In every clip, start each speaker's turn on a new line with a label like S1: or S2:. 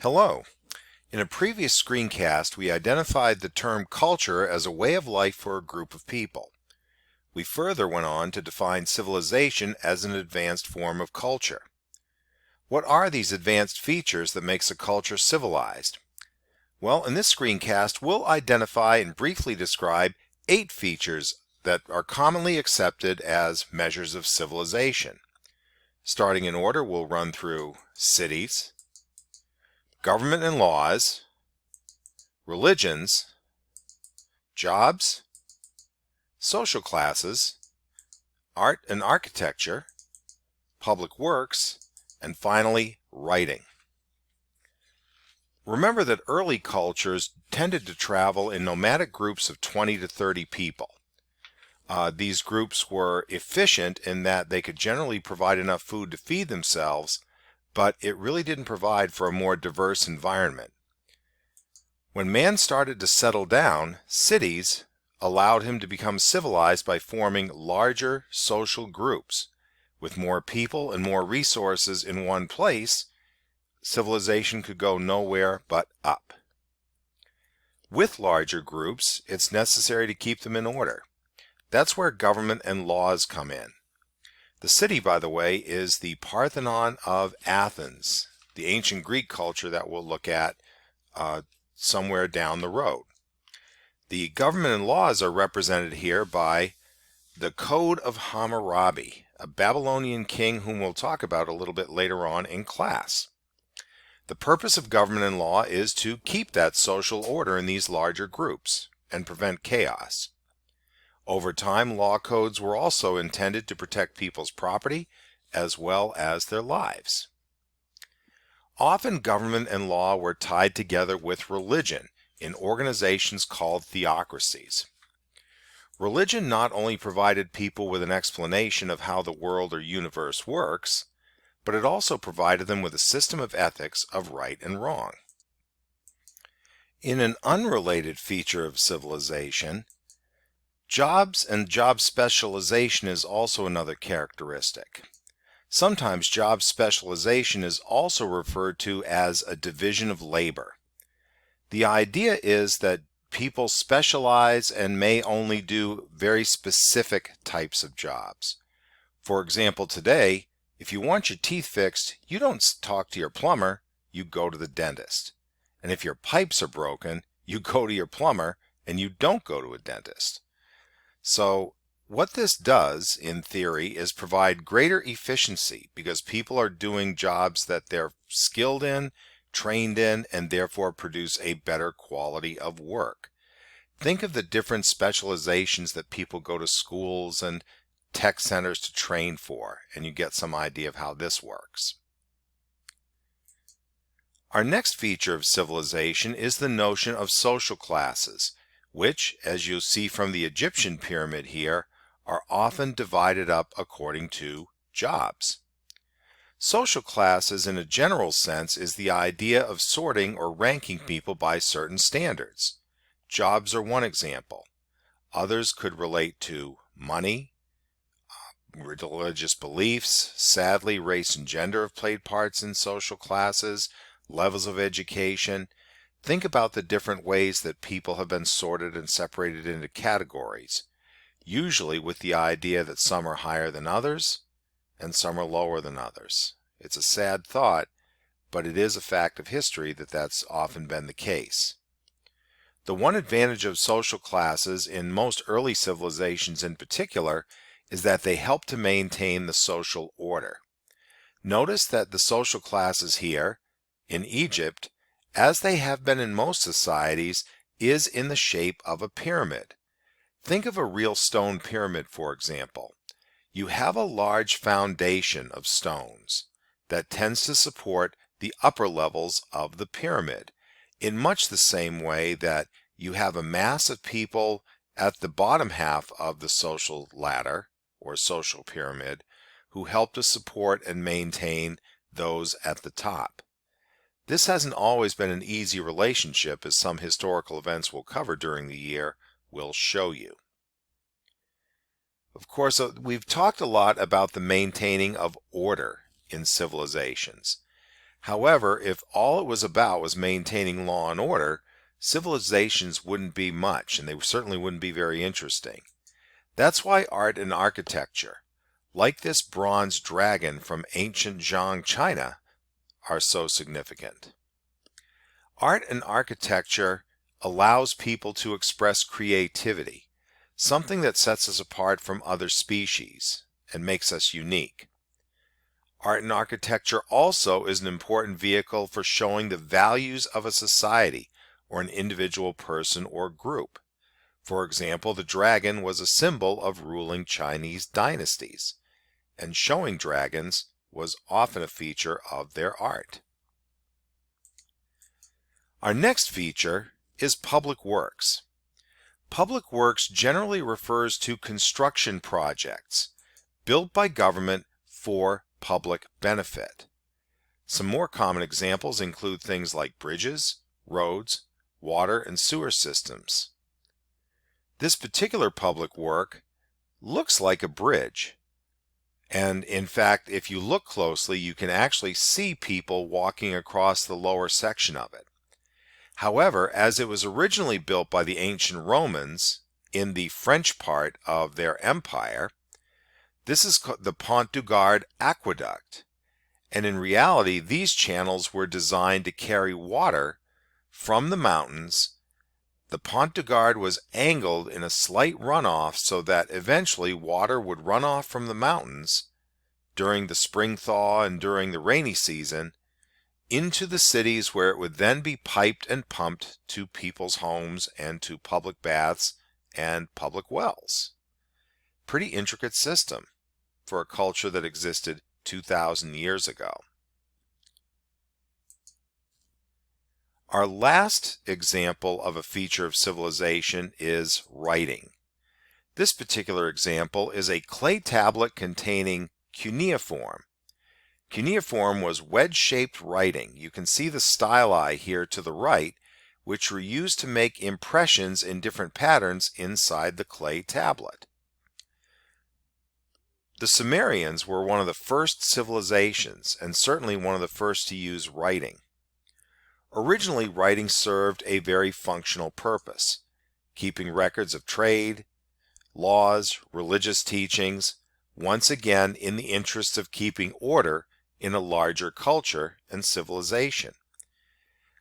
S1: Hello. In a previous screencast, we identified the term culture as a way of life for a group of people. We further went on to define civilization as an advanced form of culture. What are these advanced features that makes a culture civilized? Well, in this screencast, we'll identify and briefly describe 8 features that are commonly accepted as measures of civilization. Starting in order, we'll run through cities, government and laws, religions, jobs, social classes, art and architecture, public works, and finally, writing. Remember that early cultures tended to travel in nomadic groups of 20 to 30 people. These groups were efficient in that they could generally provide enough food to feed themselves, but it really didn't provide for a more diverse environment. When man started to settle down, cities allowed him to become civilized by forming larger social groups. With more people and more resources in one place, civilization could go nowhere but up. With larger groups, it's necessary to keep them in order. That's where government and laws come in. The city, by the way, is the Parthenon of Athens, the ancient Greek culture that we'll look at somewhere down the road. The government and laws are represented here by the Code of Hammurabi, a Babylonian king whom we'll talk about a little bit later on in class. The purpose of government and law is to keep that social order in these larger groups and prevent chaos. Over time, law codes were also intended to protect people's property as well as their lives. Often government and law were tied together with religion in organizations called theocracies. Religion not only provided people with an explanation of how the world or universe works, but it also provided them with a system of ethics of right and wrong. In an unrelated feature of civilization, jobs and job specialization is also another characteristic. Sometimes job specialization is also referred to as a division of labor. The idea is that people specialize and may only do very specific types of jobs. For example, today, if you want your teeth fixed, you don't talk to your plumber, you go to the dentist. And if your pipes are broken, you go to your plumber and you don't go to a dentist. So what this does, in theory, is provide greater efficiency because people are doing jobs that they're skilled in, trained in, and therefore produce a better quality of work. Think of the different specializations that people go to schools and tech centers to train for, and you get some idea of how this works. Our next feature of civilization is the notion of social classes, which, as you'll see from the Egyptian pyramid here, are often divided up according to jobs. Social classes in a general sense is the idea of sorting or ranking people by certain standards. Jobs are one example. Others could relate to money, religious beliefs. Sadly, race and gender have played parts in social classes, levels of education. Think about the different ways that people have been sorted and separated into categories, usually with the idea that some are higher than others and some are lower than others. It's a sad thought, but it is a fact of history that that's often been the case. The one advantage of social classes in most early civilizations in particular is that they help to maintain the social order. Notice that the social classes here in Egypt, as they have been in most societies, is in the shape of a pyramid. Think of a real stone pyramid, for example. You have a large foundation of stones that tends to support the upper levels of the pyramid, in much the same way that you have a mass of people at the bottom half of the social ladder or social pyramid who help to support and maintain those at the top. This hasn't always been an easy relationship, as some historical events we'll cover during the year will show you. Of course, we've talked a lot about the maintaining of order in civilizations. However, if all it was about was maintaining law and order, civilizations wouldn't be much, and they certainly wouldn't be very interesting. That's why art and architecture, like this bronze dragon from ancient Zhang, China, are so significant. Art and architecture allows people to express creativity, something that sets us apart from other species and makes us unique. Art and architecture also is an important vehicle for showing the values of a society or an individual person or group. For example, the dragon was a symbol of ruling Chinese dynasties, and showing dragons was often a feature of their art. Our next feature is public works. Public works generally refers to construction projects built by government for public benefit. Some more common examples include things like bridges, roads, water and sewer systems. This particular public work looks like a bridge, and in fact, if you look closely, you can actually see people walking across the lower section of it. However, as it was originally built by the ancient Romans in the French part of their empire, this is the Pont du Gard aqueduct, and in reality these channels were designed to carry water from the mountains. The Pont du Gard was angled in a slight runoff so that eventually water would run off from the mountains during the spring thaw and during the rainy season into the cities, where it would then be piped and pumped to people's homes and to public baths and public wells. Pretty intricate system for a culture that existed 2,000 years ago. Our last example of a feature of civilization is writing. This particular example is a clay tablet containing cuneiform. Cuneiform was wedge-shaped writing. You can see the styli here to the right, which were used to make impressions in different patterns inside the clay tablet. The Sumerians were one of the first civilizations, and certainly one of the first to use writing. Originally, writing served a very functional purpose, keeping records of trade, laws, religious teachings, once again in the interest of keeping order in a larger culture and civilization.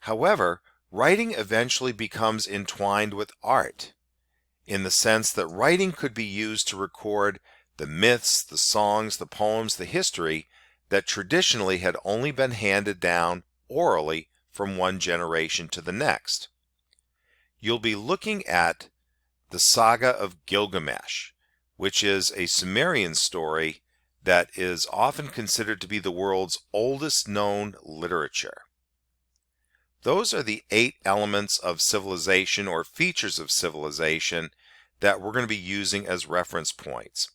S1: However, writing eventually becomes entwined with art, in the sense that writing could be used to record the myths, the songs, the poems, the history that traditionally had only been handed down orally from one generation to the next. You'll be looking at the Saga of Gilgamesh, which is a Sumerian story that is often considered to be the world's oldest known literature. Those are the 8 elements of civilization, or features of civilization, that we're going to be using as reference points.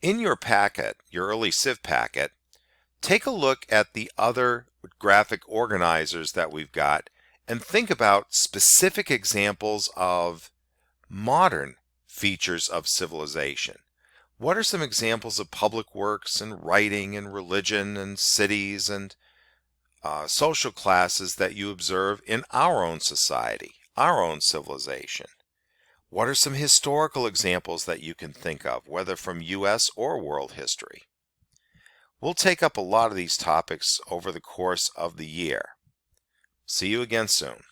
S1: In your packet, your early Civ packet, take a look at the other graphic organizers that we've got and think about specific examples of modern features of civilization. What are some examples of public works and writing and religion and cities and social classes that you observe in our own society, our own civilization? What are some historical examples that you can think of, whether from U.S. or world history? We'll take up a lot of these topics over the course of the year. See you again soon.